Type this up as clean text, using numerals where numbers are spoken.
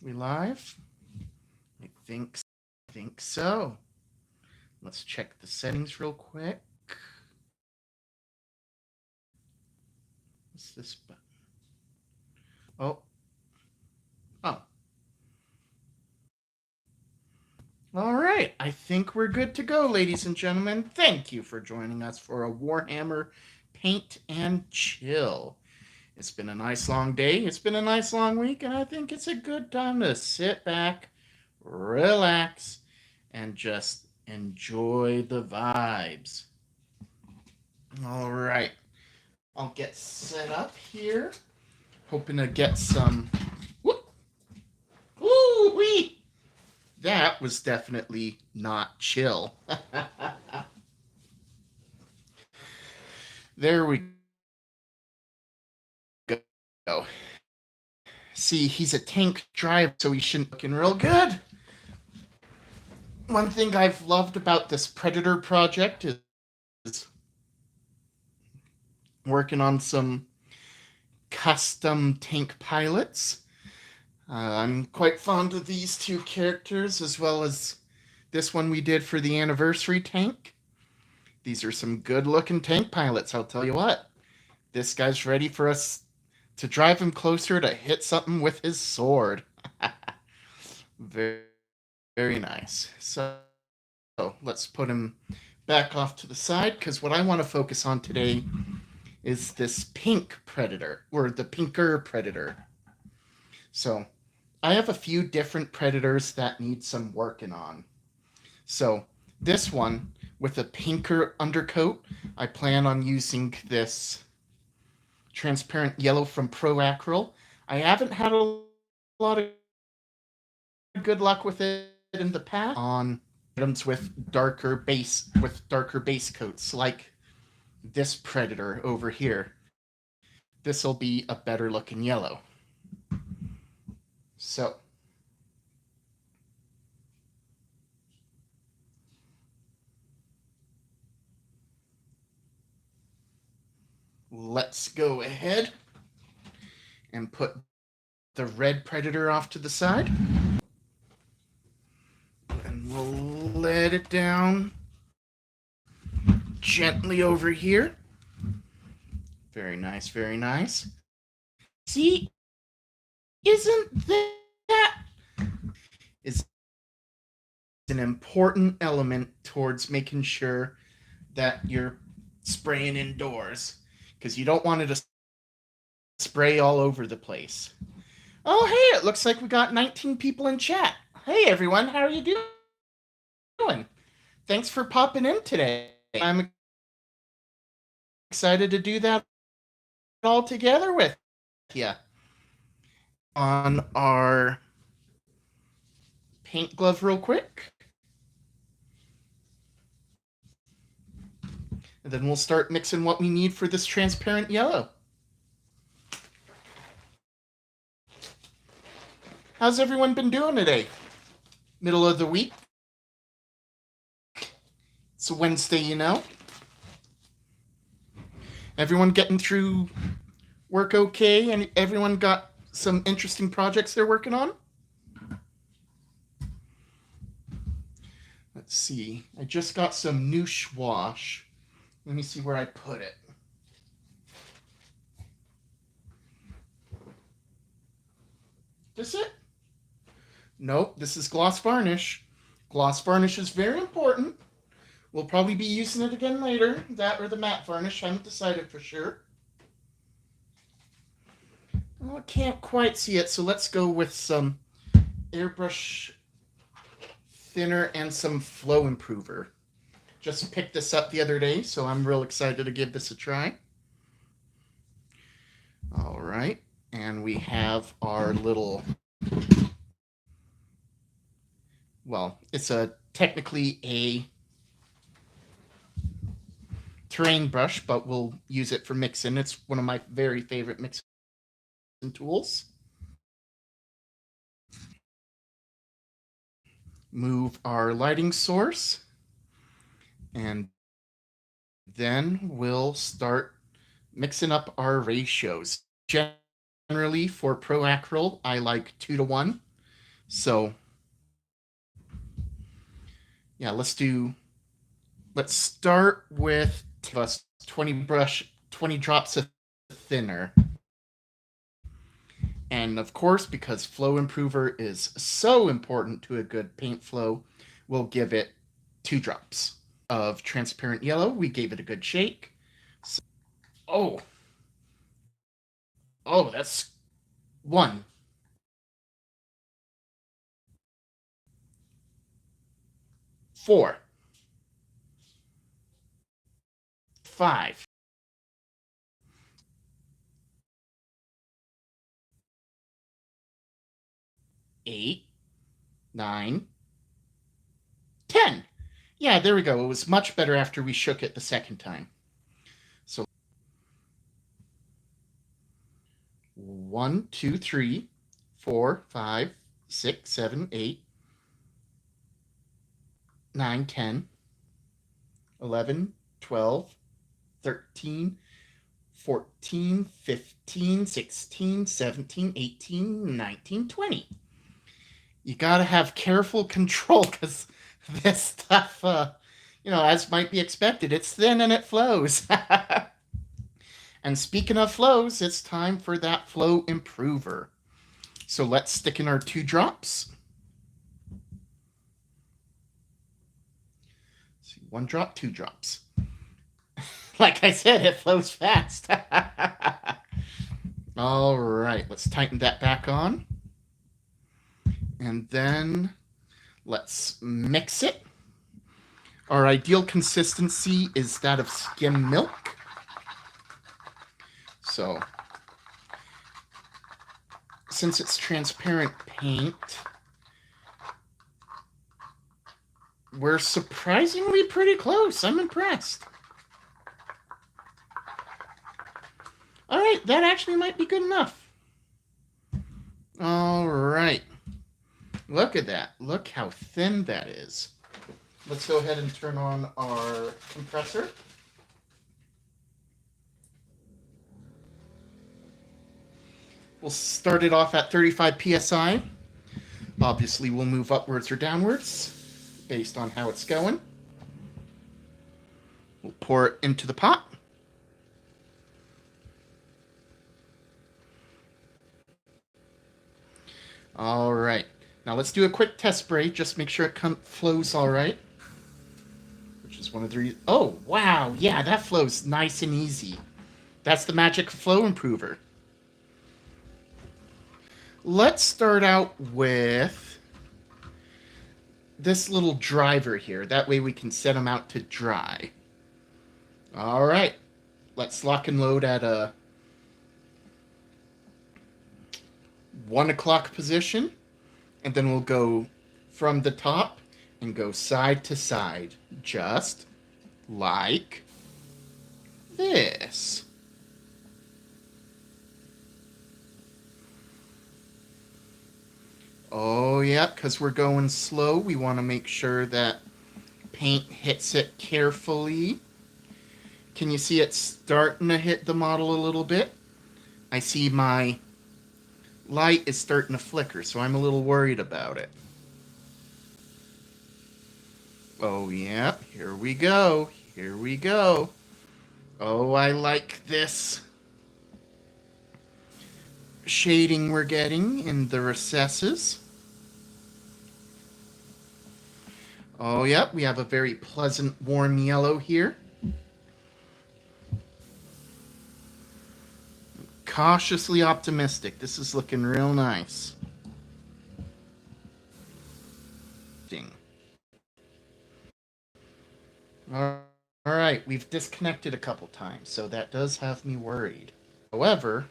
We live? I think so. Let's check the settings real quick. What's this button? Oh. All right. I think we're good to go, ladies and gentlemen. Thank you for joining us for a Warhammer Paint and Chill. It's been a nice long day. It's been a nice long week, and I think it's a good time to sit back, relax, and just enjoy the vibes. All right. I'll get set up here. Hoping to get some. Ooh-wee! That was definitely not chill. There we go. See, he's a tank driver, so he shouldn't be looking real good. One thing I've loved about this Predator project is working on some custom tank pilots. I'm quite fond of these two characters, as well as this one we did for the anniversary tank. These are some good-looking tank pilots, I'll tell you what. This guy's ready for us to drive him closer to hit something with his sword. Very, very nice. So let's put him back off to the side, because what I want to focus on today is this pink Predator, or the pinker Predator. So I have a few different Predators that need some working on. So this one, with a pinker undercoat, I plan on using this transparent yellow from Pro Acryl. I haven't had a lot of good luck with it in the past on items with darker base coats, like this Predator over here. This will be a better looking yellow. So let's go ahead and put the red Predator off to the side. And we'll let it down gently over here. Very nice, very nice. See, isn't that is an important element towards making sure that you're spraying indoors, because you don't want it to spray all over the place. Oh, hey, it looks like we got 19 people in chat. Hey, everyone, how are you doing? Thanks for popping in today. I'm excited to do that all together with you on our paint glove real quick. And then we'll start mixing what we need for this transparent yellow. How's everyone been doing today? Middle of the week? It's a Wednesday, you know. Everyone getting through work okay? And everyone got some interesting projects they're working on? Let's see. I just got some new wash. Let me see where I put it. This it? Nope, this is gloss varnish. Gloss varnish is very important. We'll probably be using it again later. That or the matte varnish. I haven't decided for sure. Oh, I can't quite see it, so let's go with some airbrush thinner and some flow improver. Just picked this up the other day, so I'm real excited to give this a try. All right, and we have our little, well, it's technically a terrain brush, but we'll use it for mixing. It's one of my very favorite mixing tools. Move our lighting source, and then we'll start mixing up our ratios. Generally, for Pro Acryl, I like 2 to 1. So yeah, let's start with 20 drops of thinner. And of course, because flow improver is so important to a good paint flow, we'll give it 2 drops of transparent yellow. We gave it a good shake. So, that's 1, 4, 5, 8, 9, 10. Yeah, there we go. It was much better after we shook it the second time. So 1, 2, 3, 4, 5, 6, 7, 8, 9, 10, 11, 12, 13, 14, 15, 16, 17, 18, 19, 20. You got to have careful control because this stuff, as might be expected, it's thin and it flows. And speaking of flows, it's time for that flow improver. So let's stick in our 2 drops. See, 1 drop, 2 drops. Like I said, it flows fast. All right, let's tighten that back on. And then let's mix it. Our ideal consistency is that of skim milk. So, since it's transparent paint, we're surprisingly pretty close. I'm impressed. All right, that actually might be good enough. All right. Look at that. Look how thin that is. Let's go ahead and turn on our compressor. We'll start it off at 35 psi. Obviously, we'll move upwards or downwards based on how it's going. We'll pour it into the pot. All right. Now let's do a quick test spray. Just make sure it flows all right. Which is one of the reasons. Oh, wow. Yeah, that flows nice and easy. That's the magic flow improver. Let's start out with this little driver here. That way we can set them out to dry. All right. Let's lock and load at a 1 o'clock position. And then we'll go from the top and go side to side. Just like this. Oh, yeah, because we're going slow. We want to make sure that paint hits it carefully. Can you see it starting to hit the model a little bit? I see my light is starting to flicker, so I'm a little worried about it. Oh, yeah, here we go. Here we go. Oh, I like this shading we're getting in the recesses. Oh, yep, we have a very pleasant warm yellow here. Cautiously optimistic. This is looking real nice. All right, we've disconnected a couple times, so that does have me worried. However,